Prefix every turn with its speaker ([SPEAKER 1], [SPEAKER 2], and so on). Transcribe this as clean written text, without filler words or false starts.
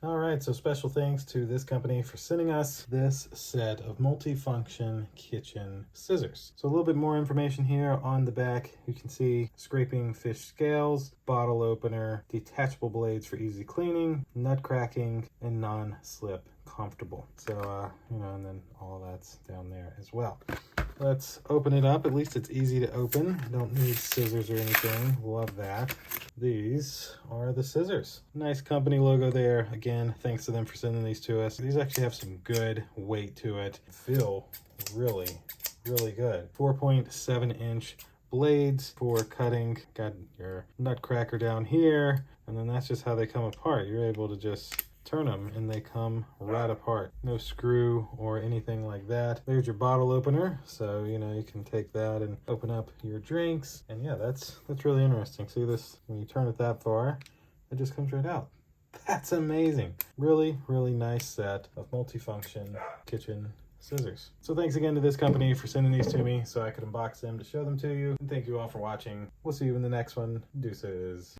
[SPEAKER 1] All right, so special thanks to this company for sending us this set of multifunction kitchen scissors. So a little bit more information here on the back. You can see scraping fish scales, bottle opener, detachable blades for easy cleaning, nut cracking, and non-slip comfortable. So, and then all that's down there as well. Let's open it up. At least it's easy to open. Don't need scissors or anything. Love that. These are the scissors. Nice company logo there. Again, thanks to them for sending these to us. These actually have some good weight to it. Feel really, really good. 4.7-inch blades for cutting. Got your nut cracker down here, and then that's just how they come apart. You're able to just turn them and they come right apart. No screw or anything like that. There's your bottle opener, so you can take that and open up your drinks. And yeah, that's really interesting. See this, when you turn it that far, it just comes right out. That's amazing. Really, really nice set of multifunction kitchen scissors. So thanks again to this company for sending these to me so I could unbox them to show them to you. And thank you all for watching. We'll see you in the next one. Deuces.